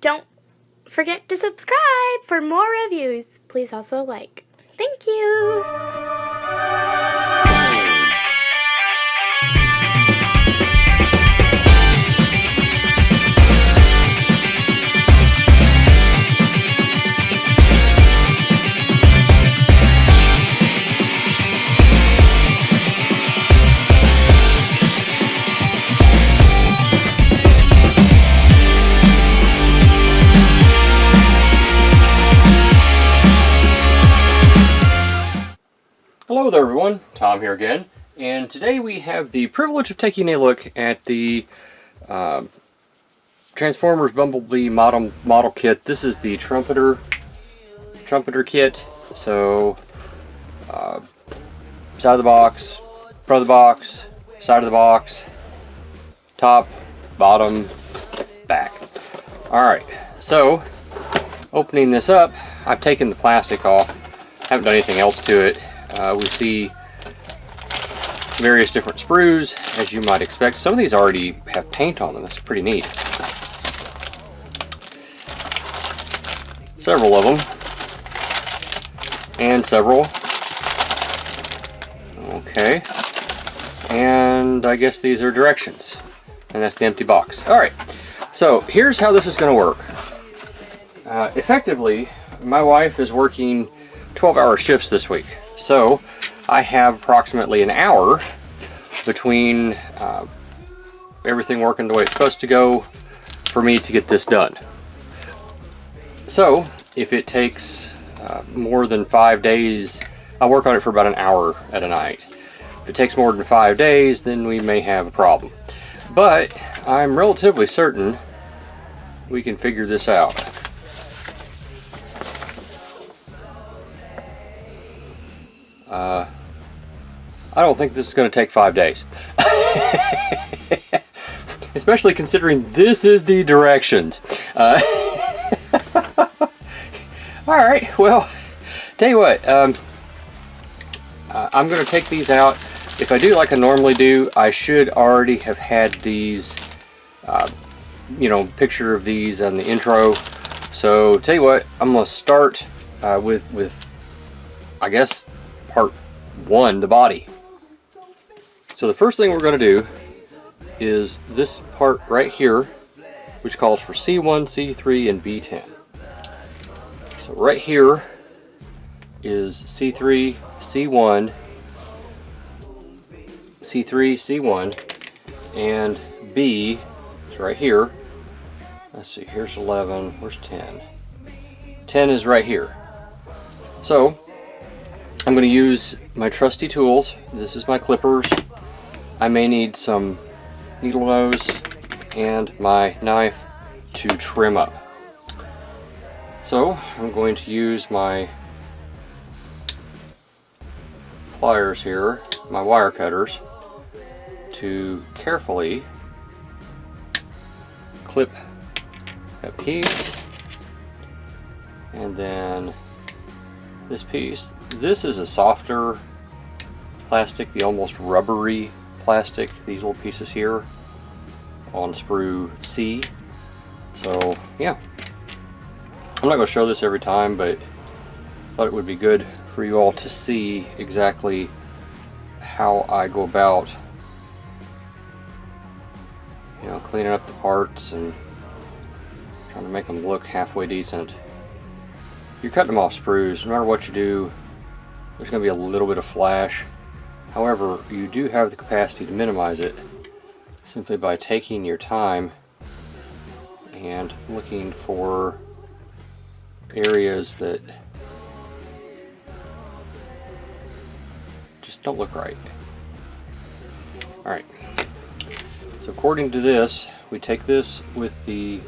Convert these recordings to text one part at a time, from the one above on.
don't forget to subscribe for more reviews. Please also like. Thank you. Hello there everyone, Tom here again, and today we have the privilege of taking a look at the Transformers Bumblebee model kit. This is the Trumpeter kit. So side of the box, front of the box, side of the box, top, bottom, back. Alright, so opening this up, I've taken the plastic off, haven't done anything else to it. We see various different sprues, as you might expect. Some of these already have paint on them. That's pretty neat. Several of them. And several. Okay. And I guess these are directions. And that's the empty box. Alright. So here's how this is going to work. Effectively, my wife is working 12-hour shifts this week. So I have approximately an hour between everything working the way it's supposed to go for me to get this done. So if it takes more than 5 days, I'll work on it for about an hour at a night. If it takes more than 5 days, then we may have a problem. But I'm relatively certain we can figure this out. I don't think this is going to take 5 days. Especially considering this is the directions. Alright, well, tell you what, I'm going to take these out. If I do like I normally do, I should already have had these, picture of these on the intro. So, tell you what, I'm going to start with, I guess, part 1, the body. So the first thing we're going to do is this part right here, which calls for C1, C3, and B10. So right here is C3, C1, C3, C1, and B is right here. Let's see, here's 11, where's 10? 10 is right here. So I'm going to use my trusty tools. This is my clippers. I may need some needle nose and my knife to trim up. So I'm going to use my pliers here, my wire cutters, to carefully clip that piece, and then this piece. This is a softer plastic, the almost rubbery plastic, these little pieces here on sprue C. So yeah, I'm not going to show this every time, but I thought it would be good for you all to see exactly how I go about cleaning up the parts and trying to make them look halfway decent. If you're cutting them off sprues, no matter what you do, there's going to be a little bit of flash. However, you do have the capacity to minimize it simply by taking your time and looking for areas that just don't look right. Alright, so according to this, we take this with the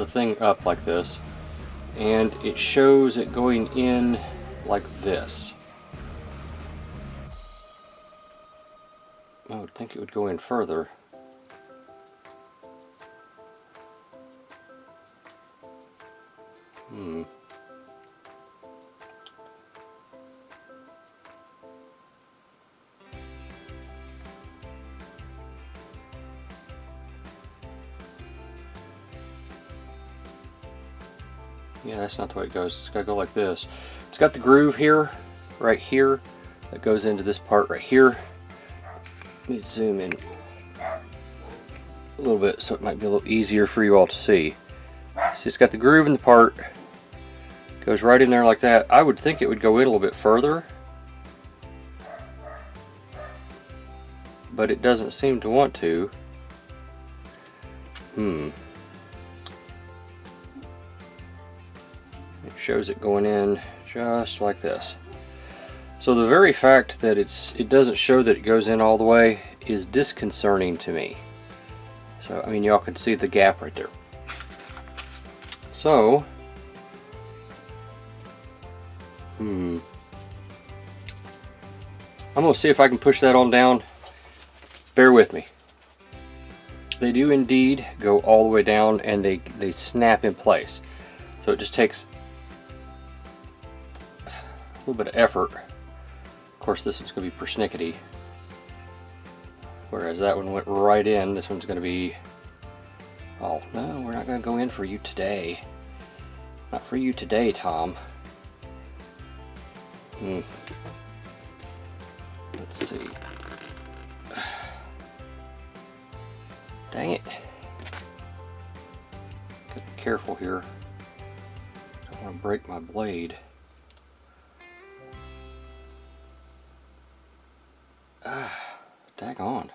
thing up like this, and it shows it going in like this. I would think it would go in further. Yeah, that's not the way it goes. It's got to go like this. It's got the groove here, right here, that goes into this part right here. Let me zoom in a little bit so it might be a little easier for you all to see. See, it's got the groove in the part, goes right in there like that. I would think it would go in a little bit further, but it doesn't seem to want to. It shows it going in just like this. So the very fact that it doesn't show that it goes in all the way is disconcerting to me. So, I mean, y'all can see the gap right there. So, I'm gonna see if I can push that on down. Bear with me. They do indeed go all the way down, and they snap in place. So it just takes a little bit of effort. Of course, this one's going to be persnickety, whereas that one went right in. This one's going to be, oh no, we're not going to go in for you today. Not for you today, Tom. Let's see. Dang it. Gotta be careful here. Don't want to break my blade. Daggone.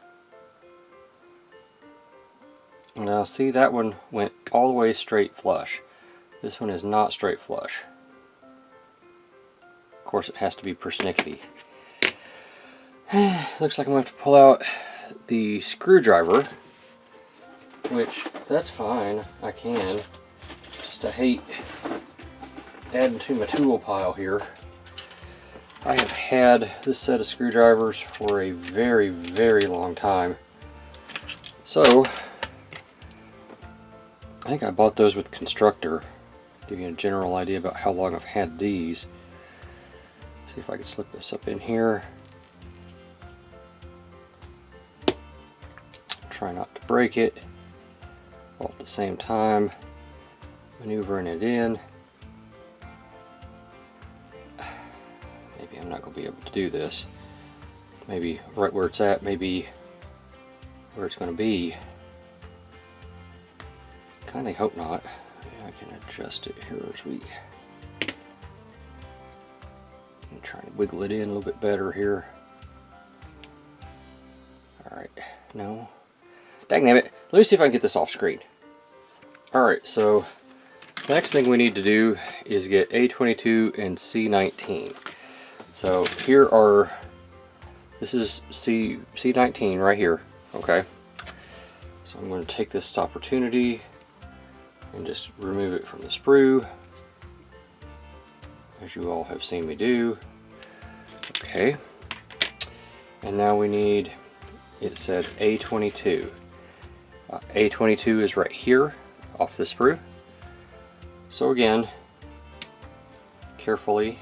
Now see, that one went all the way straight flush. This one is not straight flush. Of course it has to be persnickety. Looks like I'm going to have to pull out the screwdriver, which, that's fine, I can. Just I hate adding to my tool pile here. I have had this set of screwdrivers for a very, very long time. So, I think I bought those with Constructor. Give you a general idea about how long I've had these. See if I can slip this up in here. Try not to break it, while at the same time maneuvering it in. Maybe I'm not going to be able to do this. Maybe right where it's at, maybe where it's going to be. Kinda hope not. I can adjust it here as we try to wiggle it in a little bit better here. Alright, no. Dangnabbit, let me see if I can get this off screen. Alright, so the next thing we need to do is get A22 and C19. So here are, this is C19 right here, okay? So I'm going to take this opportunity and just remove it from the sprue, as you all have seen me do. Okay, and now we need, it said A22. A22 is right here off the sprue. So again, carefully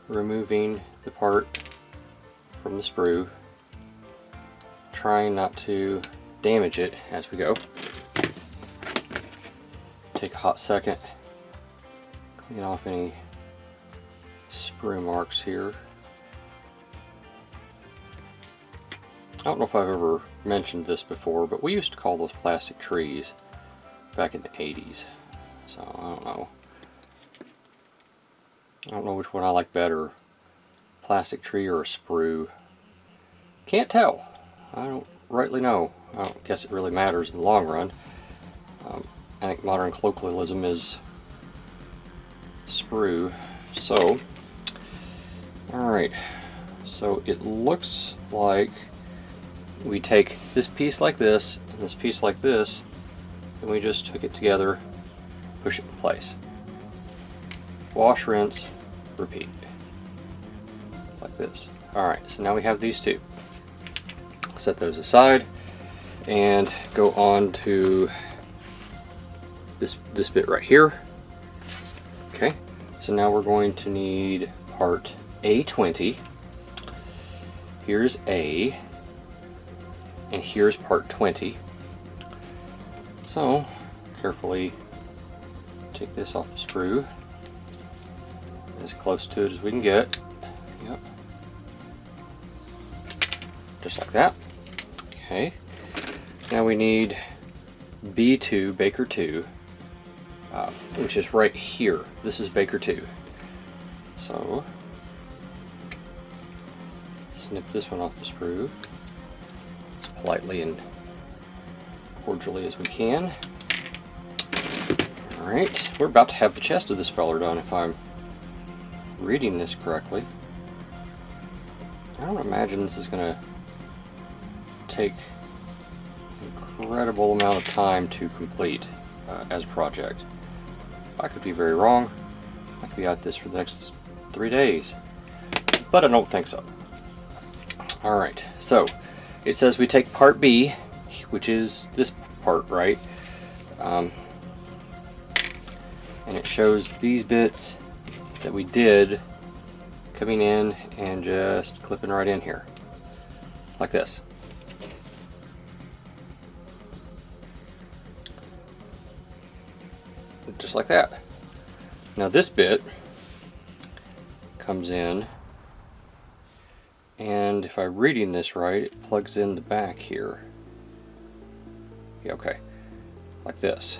removing the part from the sprue, trying not to damage it as we go. Take a hot second, clean off any sprue marks here. I don't know if I've ever mentioned this before, but we used to call those plastic trees back in the 80s. So I don't know. I don't know which one I like better, plastic tree or a sprue. Can't tell. I don't rightly know. I don't guess it really matters in the long run. I think modern colloquialism is sprue. So, alright. So it looks like we take this piece like this and this piece like this, and we just hook it together, push it in place. Wash, rinse, repeat. Like this. Alright, so now we have these two. Set those aside and go on to this bit right here. Okay, so now we're going to need part A20. Here's A, and here's part 20. So carefully Take this off the sprue. As close to it as we can get. Yep. Just like that. Okay. Now we need B2, Baker 2, which is right here. This is Baker 2. So, snip this one off the sprue as politely and cordially as we can. Alright, we're about to have the chest of this feller done if I'm reading this correctly. I don't imagine this is going to take an incredible amount of time to complete as a project. I could be very wrong. I could be at this for the next 3 days, but I don't think so. Alright, so it says we take part B, which is this part, right? And it shows these bits that we did coming in and just clipping right in here, like this. Just like that. Now this bit comes in, and if I'm reading this right, it plugs in the back here. Yeah, okay, like this.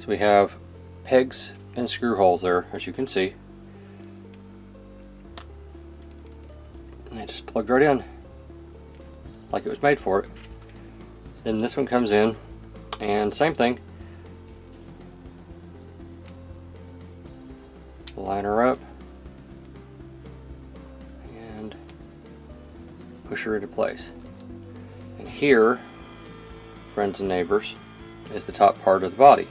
So we have pegs and screw holes there, as you can see. And it just plugged right in, like it was made for it. Then this one comes in, and same thing. Line her up and push her into place. And here, friends and neighbors, is the top part of the body.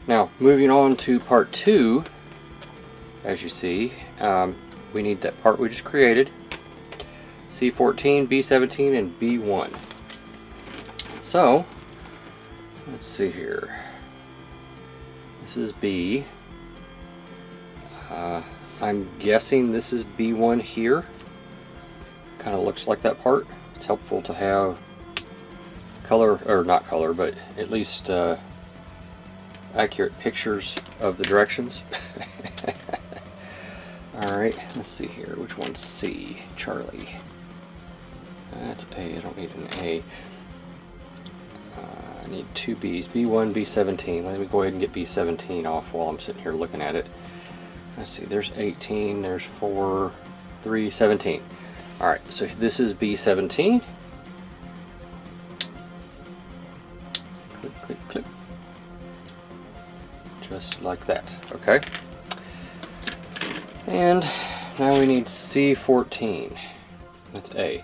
Now, moving on to part 2, as you see, we need that part we just created, C14, B17, and B1. So, let's see here. This is B. I'm guessing this is B1 here. Kind of looks like that part. It's helpful to have color, or not color, but at least accurate pictures of the directions. Alright, let's see here. Which one's C? Charlie. That's A. I don't need an A. I need 2 B's. B1, B17. Let me go ahead and get B17 off while I'm sitting here looking at it. Let's see, there's 18, there's 4, 3, 17. Alright, so this is B17. Click, click, click. Just like that, okay? And now we need C14. That's A.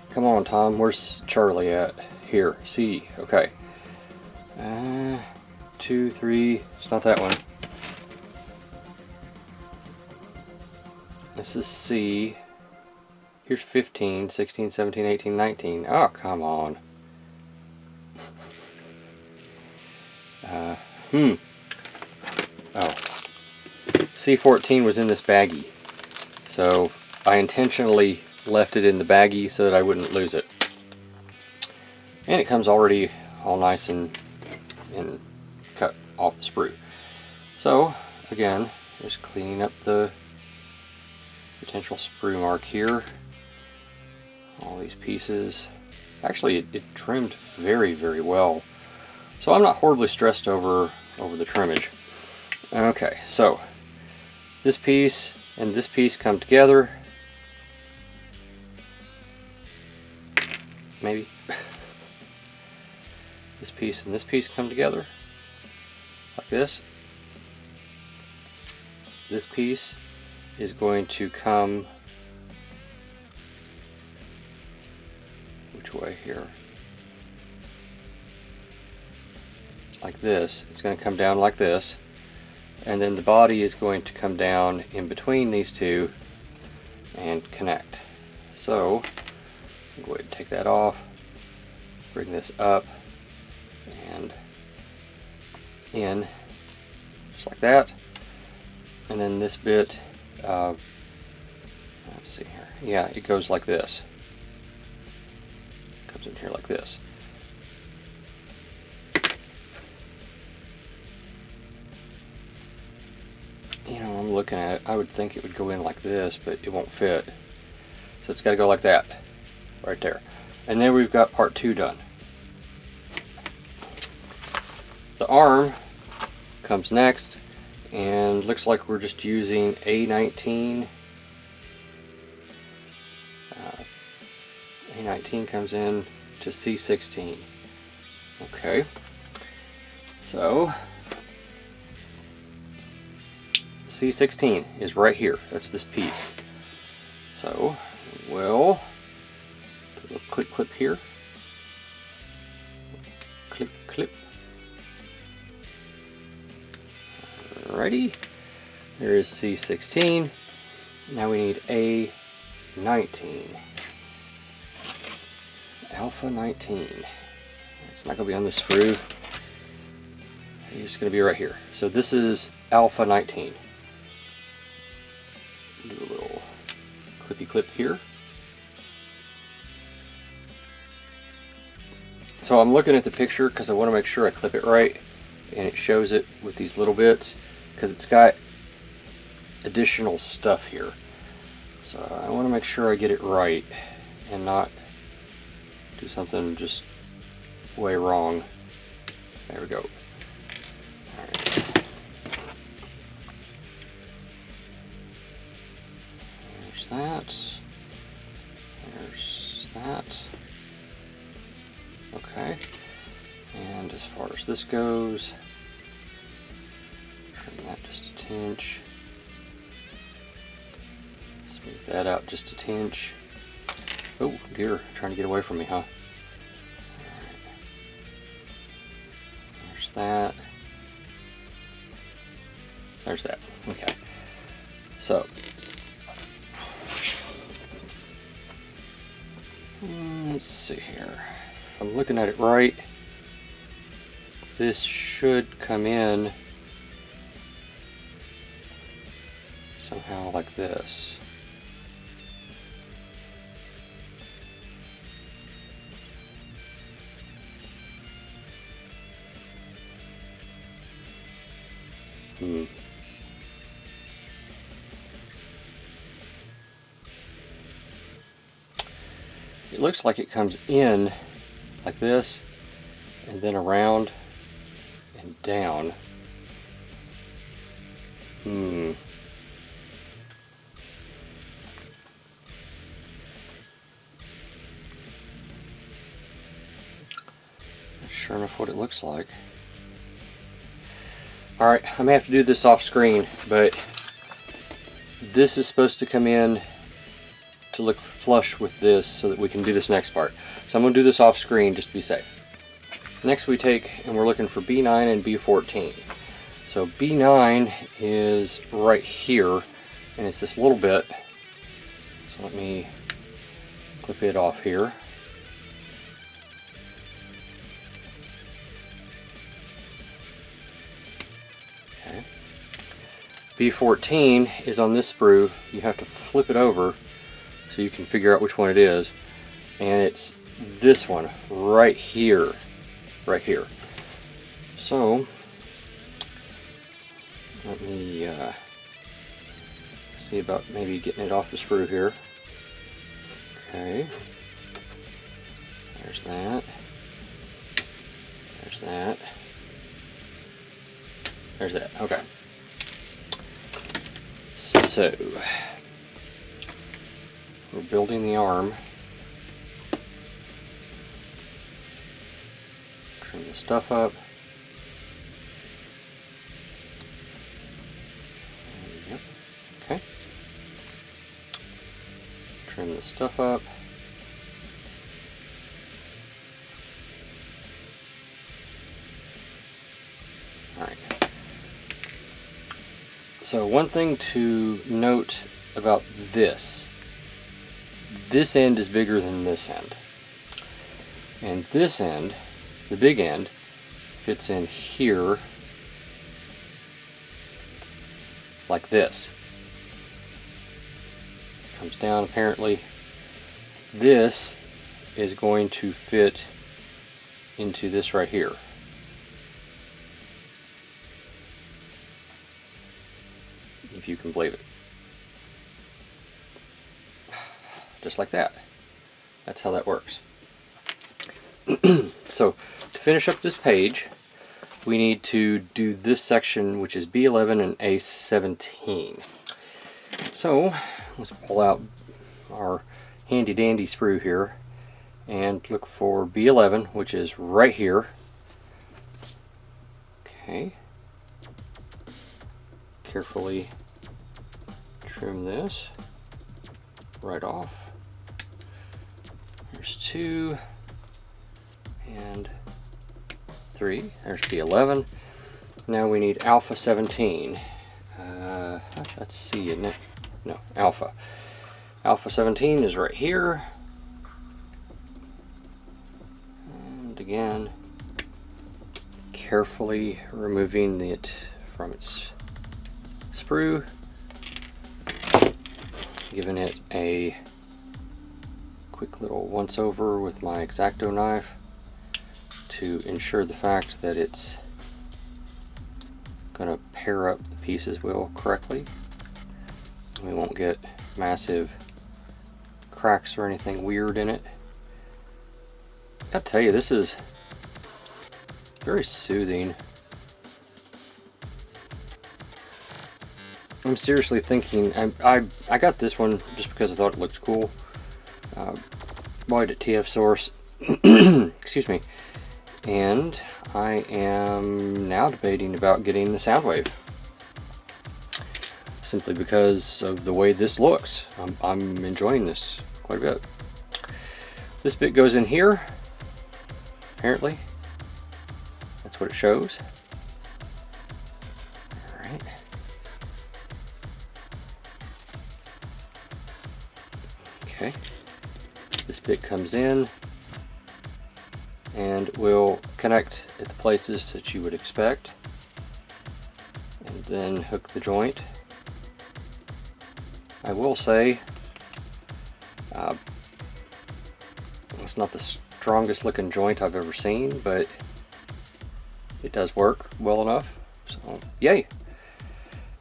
Come on, Tom, where's Charlie at? Here, C, okay. 2, 3, it's not that one. This is C. Here's 15, 16, 17, 18, 19. Oh, come on. Oh. C14 was in this baggie. So I intentionally left it in the baggie so that I wouldn't lose it. And it comes already all nice and cut off the sprue. So, again, just cleaning up the potential sprue mark here. All these pieces. Actually, it trimmed very, very well. So I'm not horribly stressed over the trimmage. Okay, so this piece and this piece come together. Maybe. This piece and this piece come together. Like this. This piece is going to come which way here? Like this. It's going to come down like this, and then the body is going to come down in between these two and connect. So I'll go ahead and take that off, bring this up and in just like that. And then this bit, let's see here. Yeah, it goes like this. Comes in here like this. I'm looking at it, I would think it would go in like this, but it won't fit. So it's got to go like that, right there. And then we've got part 2 done. The arm comes next, and looks like we're just using A19. A19 comes in to C16. Okay, so C16 is right here. That's this piece. So we'll do a clip clip here. Clip clip. Alrighty. There is C16. Now we need A19. Alpha 19. It's not going to be on the sprue. It's going to be right here. So this is Alpha 19. Do a little clippy clip here. So I'm looking at the picture because I want to make sure I clip it right, and it shows it with these little bits because it's got additional stuff here. So I want to make sure I get it right and not do something just way wrong. There we go. Alright. There's that. There's that. Okay. And as far as this goes, trim that just a tinch. Smooth that out just a tinch. Oh dear, trying to get away from me, huh? Alright. There's that. There's that. Okay. So, let's see here. If I'm looking at it right, this should come in somehow like this. It looks like it comes in like this and then around and down. Not sure enough what it looks like. Alright, I may have to do this off screen, but this is supposed to come in to look flush with this so that we can do this next part. So I'm going to do this off screen just to be safe. Next we take and we're looking for B9 and B14. So B9 is right here and it's this little bit. So let me clip it off here. Okay. B14 is on this sprue. You have to flip it over so you can figure out which one it is, and it's this one right here, right here. So let me see about maybe getting it off the sprue here. Okay, there's that, there's that, there's that. Okay, so we're building the arm. Trim the stuff up. Yep. Okay. Trim the stuff up. Alright. So one thing to note about this end is bigger than this end. And this end, the big end, fits in here like this. Comes down apparently. This is going to fit into this right here. If you can believe it. Just like that. That's how that works. So, to finish up this page, we need to do this section, which is B11 and A17. So, let's pull out our handy dandy sprue here and look for B11, which is right here. Okay. Carefully trim this right off. There's 2 and 3. There's B11. Now we need alpha 17. That's C, isn't it? No, alpha. Alpha 17 is right here. And again, carefully removing it from its sprue, giving it a quick little once over with my X-Acto knife to ensure the fact that it's going to pair up the pieces well correctly. We won't get massive cracks or anything weird in it. I gotta tell you, this is very soothing. I'm seriously thinking, I got this one just because I thought it looked cool. Bought it at TF Source. Excuse me. And I am now debating about getting the Soundwave, simply because of the way this looks. I'm enjoying this quite a bit. This bit goes in here, apparently. That's what it shows. Alright. Okay. This bit comes in and will connect at the places that you would expect, and then hook the joint. I will say it's not the strongest looking joint I've ever seen, but it does work well enough, so yay.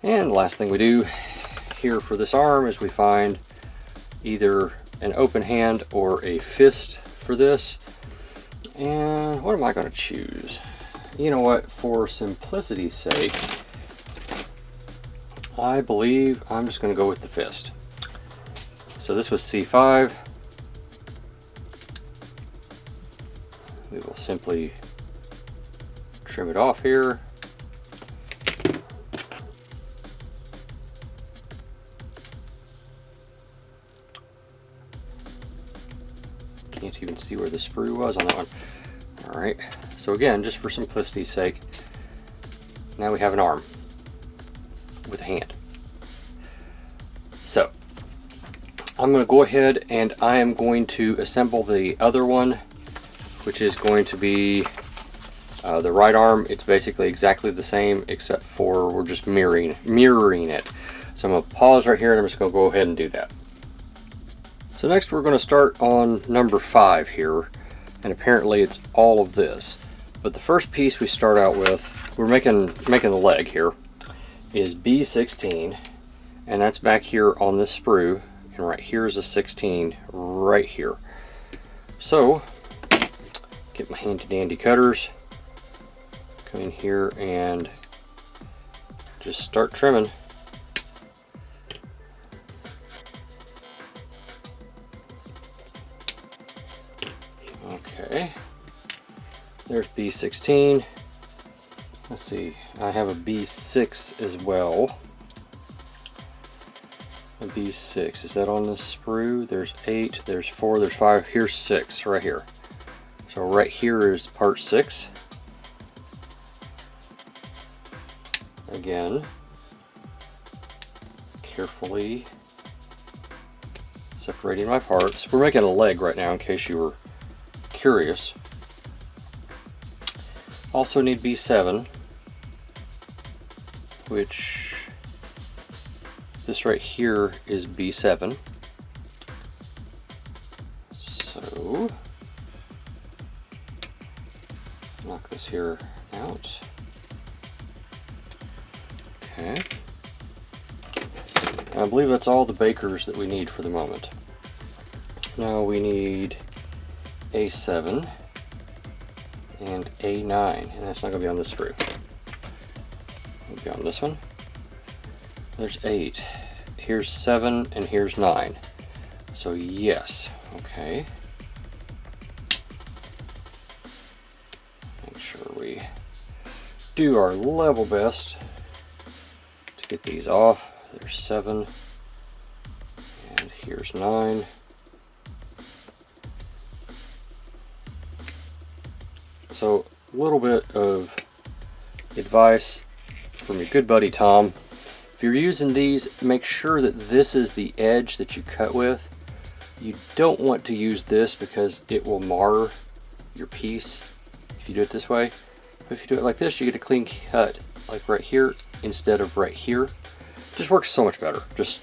And the last thing we do here for this arm is we find either an open hand or a fist for this. And what am I going to choose? You know what, for simplicity's sake, I believe I'm just going to go with the fist. So this was C5. We will simply trim it off here. Can't even see where the sprue was on that one. Alright, so again, just for simplicity's sake, now we have an arm with a hand. So, I'm going to go ahead and I am going to assemble the other one, which is going to be the right arm. It's basically exactly the same, except for we're just mirroring it. So I'm going to pause right here and I'm just going to go ahead and do that. So next we're going to start on number 5 here, and apparently it's all of this. But the first piece we start out with, we're making the leg here, is B16, and that's back here on this sprue, and right here is a 16 right here. So get my handy dandy cutters, come in here and just start trimming. Okay, there's B16. Let's see, I have a B6 as well. A B6, is that on this sprue? There's 8, there's 4, there's 5, here's 6 right here. So right here is part 6. Again, carefully separating my parts. We're making a leg right now in case you were curious. Also need B7, which this right here is B7. So knock this here out. Okay. And I believe that's all the bakers that we need for the moment. Now we need A7 and A9, and that's not going to be on this screw. It'll be on this one. There's 8. Here's 7, and here's 9. So yes, okay. Make sure we do our level best to get these off. There's 7, and here's 9. So a little bit of advice from your good buddy Tom. If you're using these, make sure that this is the edge that you cut with. You don't want to use this because it will mar your piece if you do it this way. But if you do it like this, you get a clean cut, like right here instead of right here. Just works so much better. Just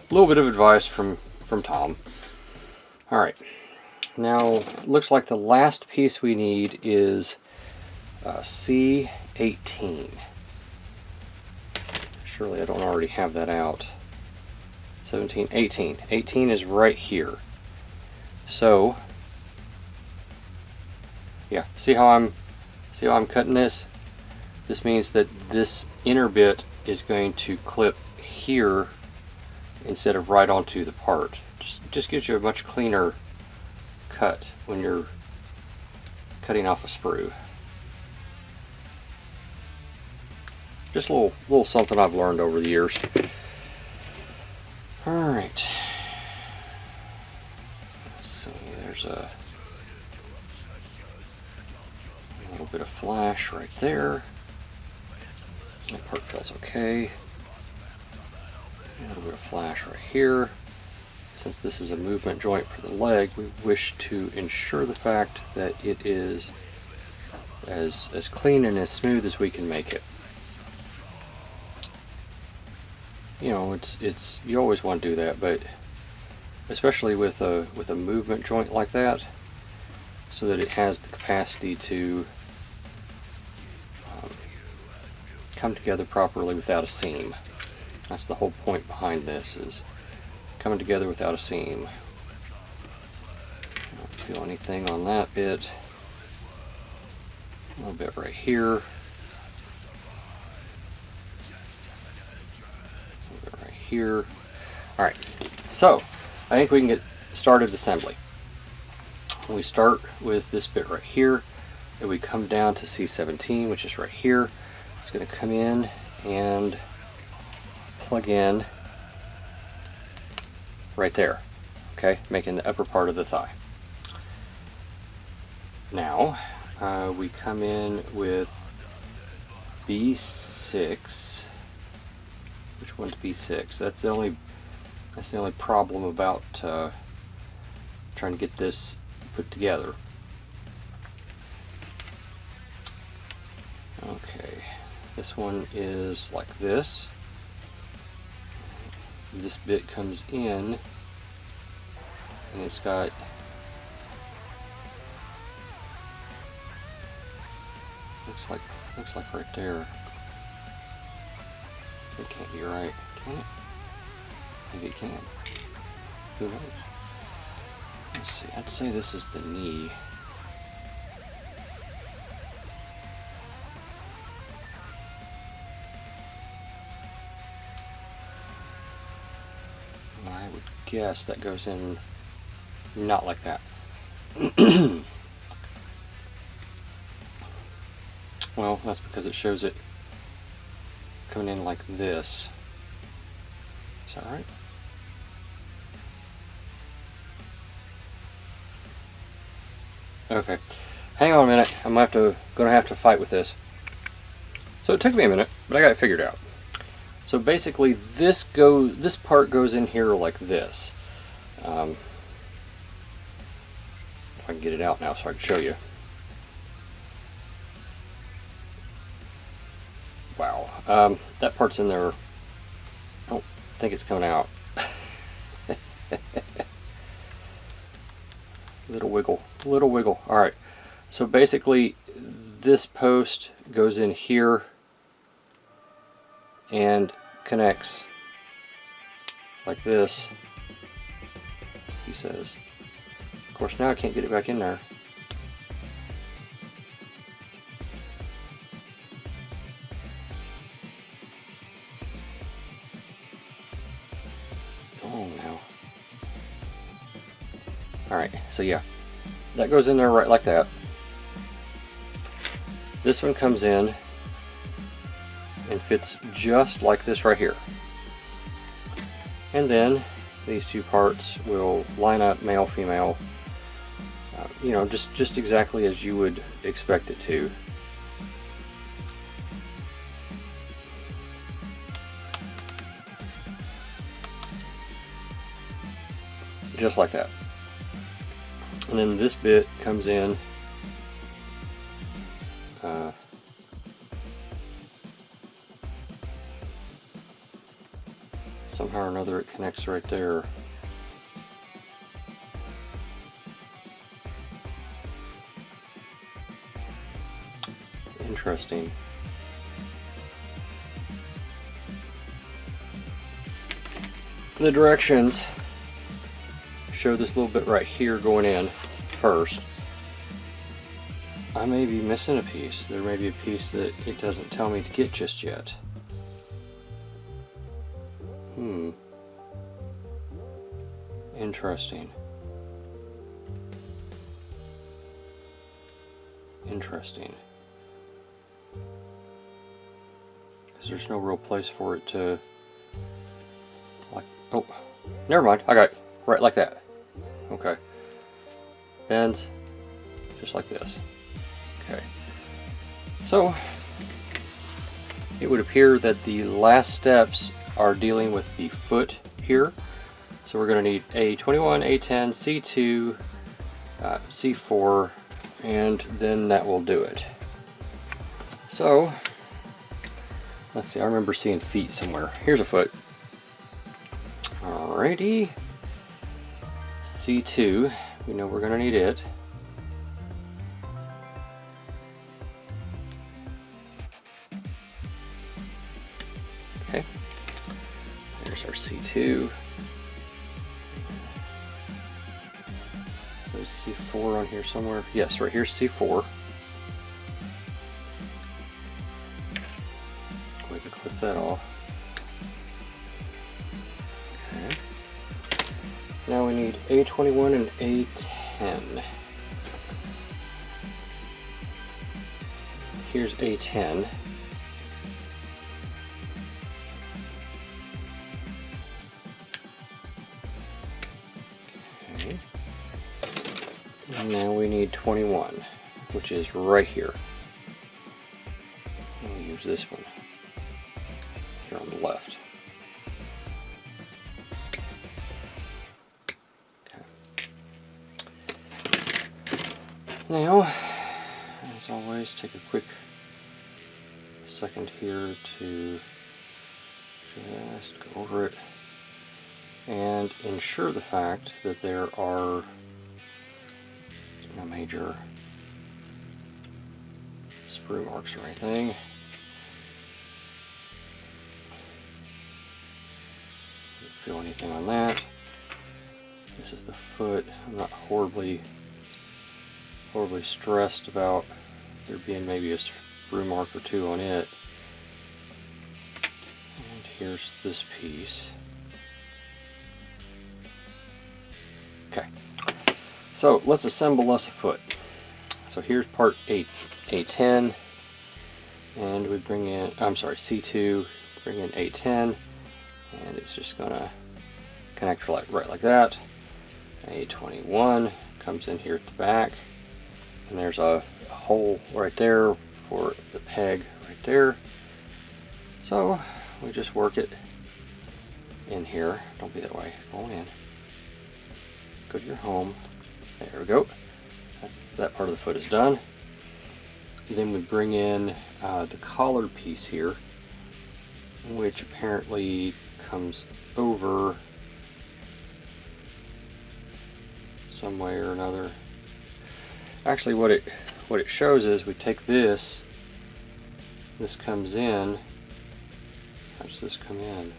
a little bit of advice from Tom. All right, now looks like the last piece we need is C18. Surely I don't already have that out. 17, 18. 18 is right here. So yeah, see how I'm cutting this? This means that this inner bit is going to clip here instead of right onto the part. Just gives you a much cleaner cut when you're cutting off a sprue. Just a little something I've learned over the years. All right. Let's see. There's a little bit of flash right there. That part feels okay. A little bit of flash right here. Since this is a movement joint for the leg, we wish to ensure the fact that it is as clean and as smooth as we can make it. You know, it's you always want to do that, but especially with a movement joint like that, so that it has the capacity to come together properly without a seam. That's the whole point behind this, is coming together without a seam. I don't feel anything on that bit. A little bit right here. A little bit right here. Alright, so I think we can get started assembly. We start with this bit right here, and we come down to C17, which is right here. It's going to come in and plug in right there, okay, making the upper part of the thigh. Now we come in with B6. Which one's B6? That's the only problem about trying to get this put together. Okay, this one is like this. This bit comes in, and it's got looks like right there. It can't be right, can it? Maybe it can. Who knows? Let's see. I'd say this is the knee. I would guess that goes in not like that. Well, that's because it shows it coming in like this. Is that right? Okay. Hang on a minute. I'm gonna have to fight with this. So it took me a minute, but I got it figured out. So basically, this part goes in here like this. If I can get it out now, so I can show you. Wow, that part's in there. I don't think it's coming out. Little wiggle, little wiggle. All right. So basically, this post goes in here and connects like this, he says. Of course, now I can't get it back in there. Oh, no. Alright, so yeah, that goes in there right like that. This one comes in and fits just like this right here. And then these two parts will line up, male, female, you know, just exactly as you would expect it to. Just like that. And then this bit comes in somehow or another it connects right there. Interesting. The directions show this little bit right here going in first. I may be missing a piece. There may be a piece that it doesn't tell me to get just yet. Interesting. Interesting. Because there's no real place for it to, like, oh, never mind, I got it. Right like that. Okay. And just like this. Okay. So, it would appear that the last steps are dealing with the foot here. So we're going to need A21, A10, C2, C4, and then that will do it. So, let's see, I remember seeing feet somewhere. Here's a foot. Alrighty. C2, we know we're going to need it. Okay. There's our C2. There's C4 on here somewhere. Yes, right here's C4. Go ahead and clip that off. Okay. Now we need A21 and A10. Here's A10. Okay. And now we need 21, which is right here. We'll use this one here on the left. Now, as always, take a quick second here to just go over it and ensure the fact that there are no major sprue marks or anything. Don't feel anything on that. This is the foot. I'm not horribly stressed about there being maybe a sprue mark or two on it. And here's this piece. Okay, so let's assemble us a foot. So here's part A10, and we bring in, I'm sorry, C2, bring in A10, and it's just gonna connect right like that. A21 comes in here at the back. And there's a hole right there for the peg right there. So we just work it in here. Don't be that way. Go in. Go to your home. There we go. That part of the foot is done. Then we bring in the collar piece here, which apparently comes over some way or another. Actually, what it shows is we take this comes in. How does this come in?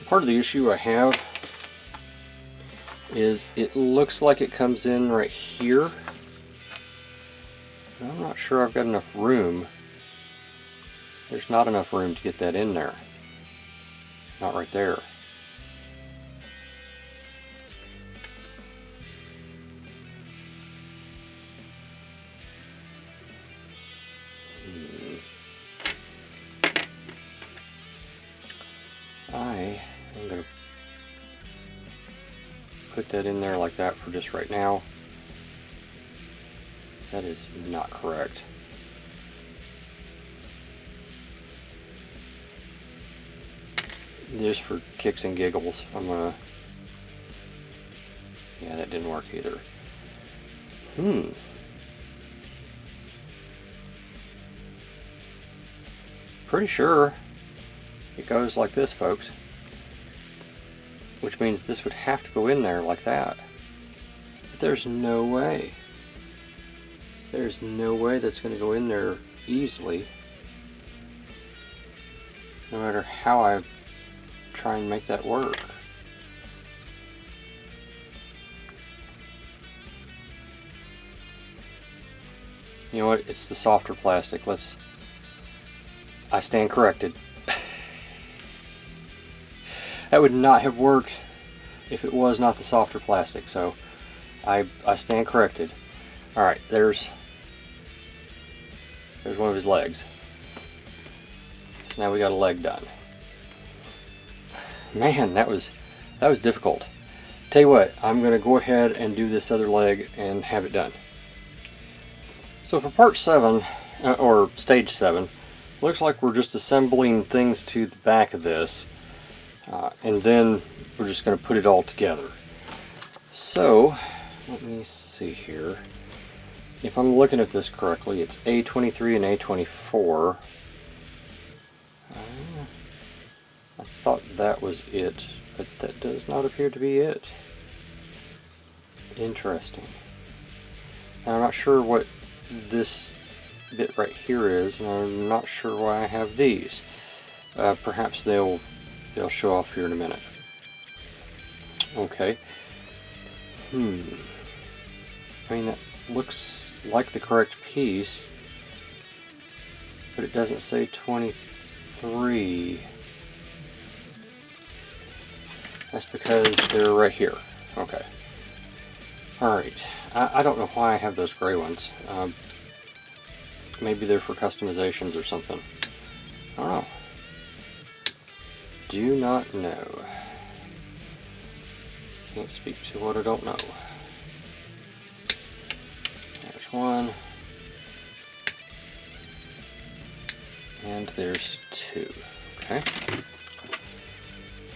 Part of the issue I have is it looks like it comes in right here. I'm not sure I've got enough room. There's not enough room to get that in there. Not right there. I am going to put that in there like that for just right now. That is not correct. Just for kicks and giggles, I'm gonna... Yeah, that didn't work either. Pretty sure it goes like this, folks. Which means this would have to go in there like that. But there's no way. There's no way that's going to go in there easily. No matter how I try and make that work. You know what? It's the softer plastic. I stand corrected. That would not have worked if it was not the softer plastic, so I stand corrected. Alright, there's one of his legs. So now we got a leg done. Man, that was difficult. Tell you what, I'm going to go ahead and do this other leg and have it done. So for part 7, or stage 7, looks like we're just assembling things to the back of this. And then we're just going to put it all together. So, let me see here. If I'm looking at this correctly, it's A23 and A24. I thought that was it, but that does not appear to be it. Interesting. And I'm not sure what this bit right here is, and I'm not sure why I have these. Perhaps they'll show off here in a minute. Okay. I mean, that looks like the correct piece, but it doesn't say 23. That's because they're right here. Okay. Alright. I don't know why I have those gray ones. Maybe they're for customizations or something. I don't know. Do not know. Can't speak to what I don't know. There's one. And there's two. Okay.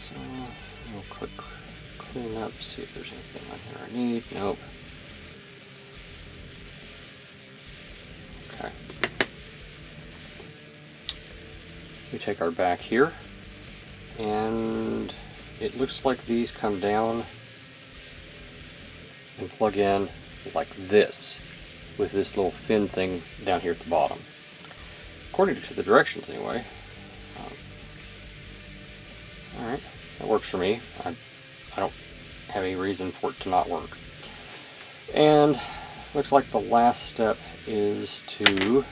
So, real quick clean up, see if there's anything on here I need. Nope. Okay. We take our back here. And it looks like these come down and plug in like this, with this little fin thing down here at the bottom. According to the directions anyway. Alright, that works for me. I don't have any reason for it to not work. And looks like the last step is to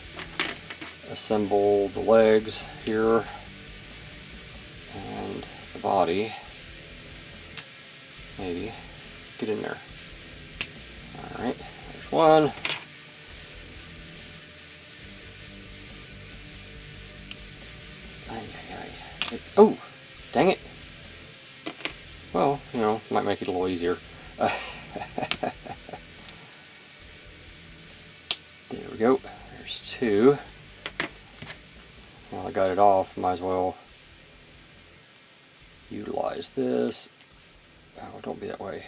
assemble the legs here and the body. Maybe. Get in there. Alright, there's one. Oh, dang it. Well, you know, might make it a little easier. There we go. There's two. Well, I got it off. Might as well utilize this. Oh, don't be that way.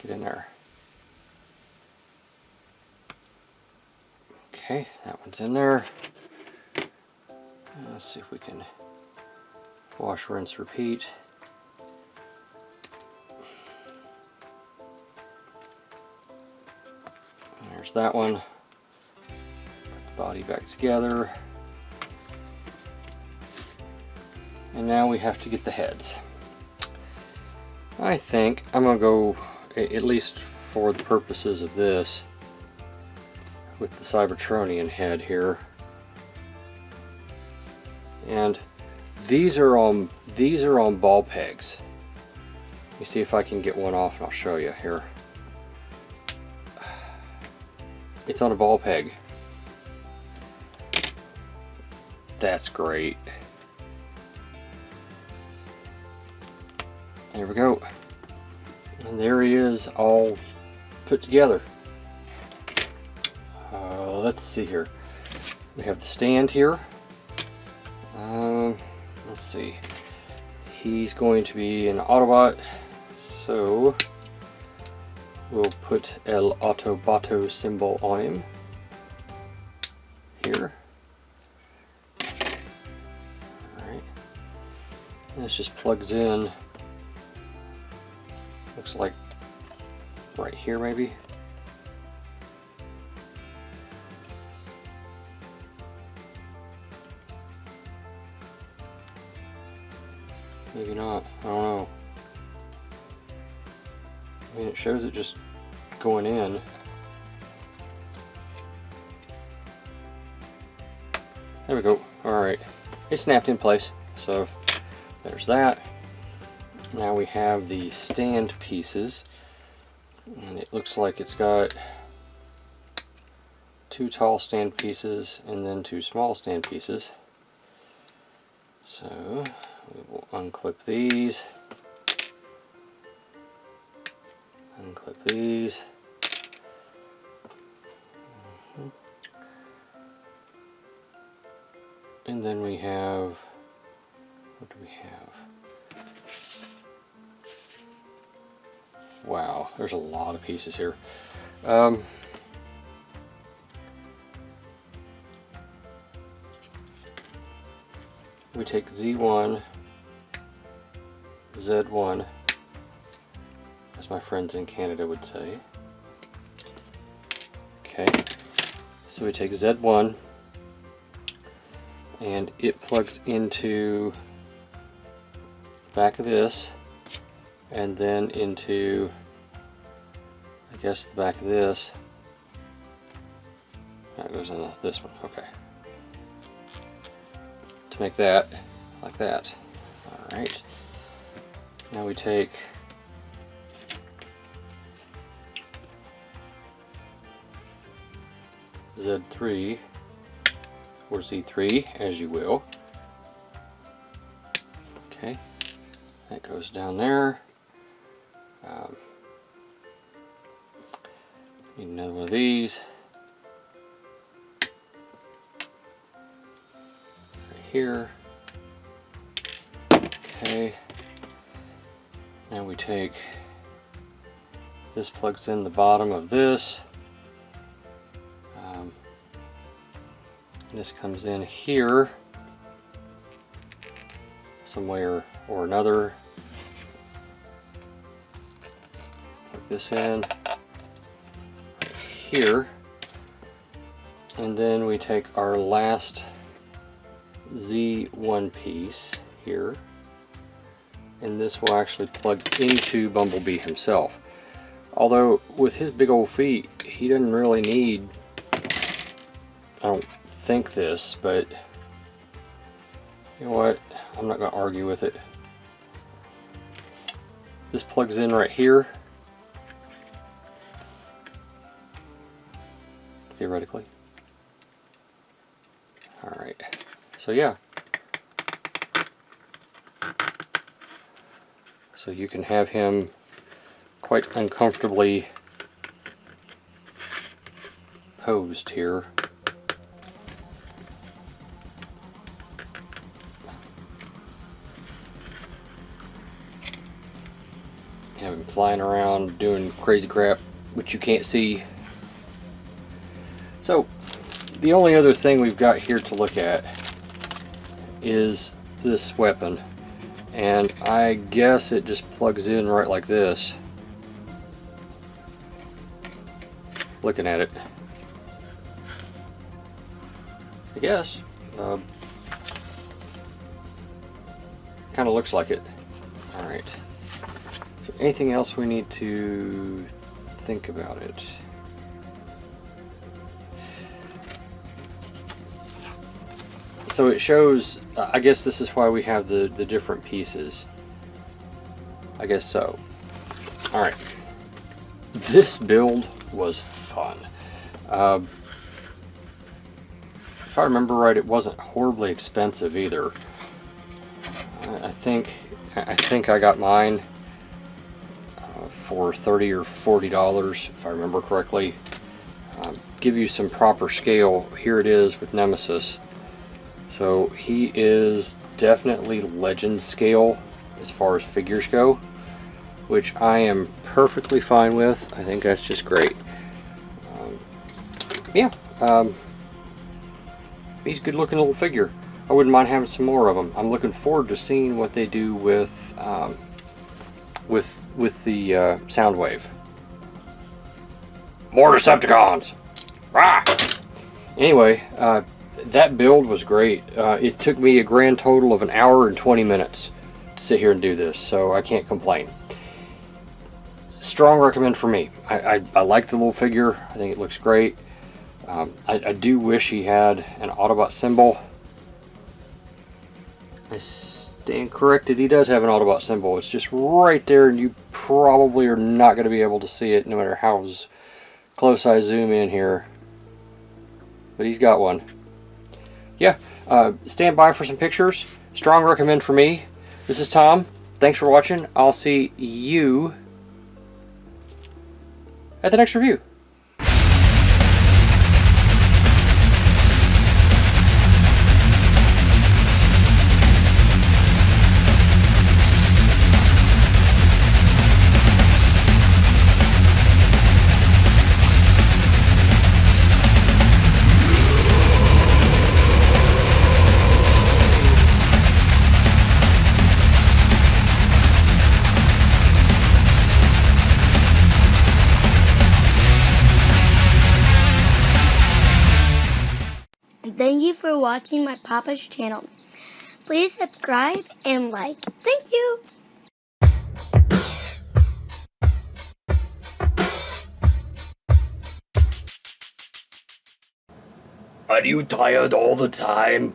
Get in there. Okay, that one's in there. Let's see if we can wash, rinse, repeat. There's that one. Put the body back together. And now we have to get the heads. I think I'm going to go, at least for the purposes of this, with the Cybertronian head here. And these are on ball pegs. Let me see if I can get one off and I'll show you here. It's on a ball peg. That's great. There we go. And there he is, all put together. Let's see here. We have the stand here. Let's see. He's going to be an Autobot, so we'll put El Autoboto symbol on him here. Alright. This just plugs in. Looks like right here maybe. Maybe not, I don't know. I mean, it shows it just going in. There we go, alright. It snapped in place, so there's that. Now we have the stand pieces, and it looks like it's got 2 tall stand pieces and then 2 small stand pieces. So we will unclip these, unclip these. And then we have, what do we have? Wow, there's a lot of pieces here. We take Z1, Z1, as my friends in Canada would say. Okay, so we take Z1, and it plugs into the back of this, and then into, I guess, the back of this. That goes on this one, okay. To make that like that. Alright. Now we take Z3 or Z3, as you will. Okay. That goes down there. Need another one of these. Here. Okay. Now we take this, plugs in the bottom of this. This comes in here some way or another. Plug this in right here, and then we take our last Z1 piece here, and this will actually plug into Bumblebee himself. Although with his big old feet, he doesn't really need, I don't think, this, but you know what, I'm not going to argue with it. This plugs in right here, theoretically. Alright, so yeah. So you can have him quite uncomfortably posed here. Have him flying around doing crazy crap which you can't see. So the only other thing we've got here to look at is this weapon, and I guess it just plugs in right like this. looking at it. I guess. Kind of looks like it. Alright. Is there anything else we need to think about it? So it shows, I guess this is why we have the different pieces. I guess so. Alright. This build was fun. If I remember right, it wasn't horribly expensive either. I think I got mine for $30 or $40, if I remember correctly. Give you some proper scale. Here it is with Nemesis. So he is definitely legend scale as far as figures go, which I am perfectly fine with. I think that's just great. Yeah, he's a good looking little figure. I wouldn't mind having some more of them. I'm looking forward to seeing what they do with the Soundwave. More Decepticons! Rah! Anyway, that build was great. It took me a grand total of 1 hour and 20 minutes to sit here and do this, so I can't complain. Strong recommend for me. I like the little figure. I think it looks great. I do wish he had an Autobot symbol. I stand corrected, he does have an Autobot symbol. It's just right there, and you probably are not going to be able to see it no matter how close I zoom in here. But he's got one. Yeah, stand by for some pictures. Strong recommend for me. This is Tom. Thanks for watching. I'll see you at the next review. Thank you for watching my Papa's channel. Please subscribe and like. Thank you. Are you tired all the time?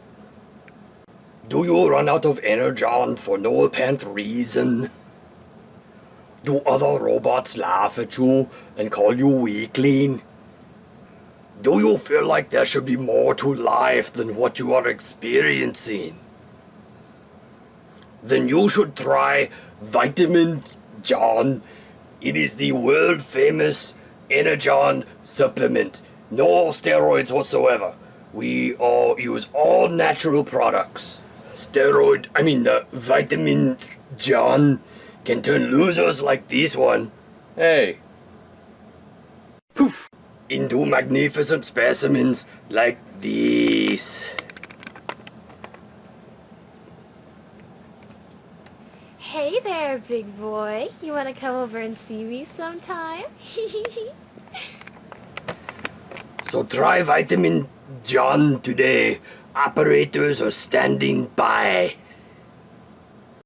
Do you run out of energon for no apparent reason? Do other robots laugh at you and call you weakling? Do you feel like there should be more to life than what you are experiencing? Then you should try Vitamin John. It is the world famous Energon supplement. No steroids whatsoever. We all use all natural products. Vitamin John can turn losers like this one. Hey. Poof. Into magnificent specimens like these. Hey there, big boy. You want to come over and see me sometime? So try Vitamin John today. Operators are standing by.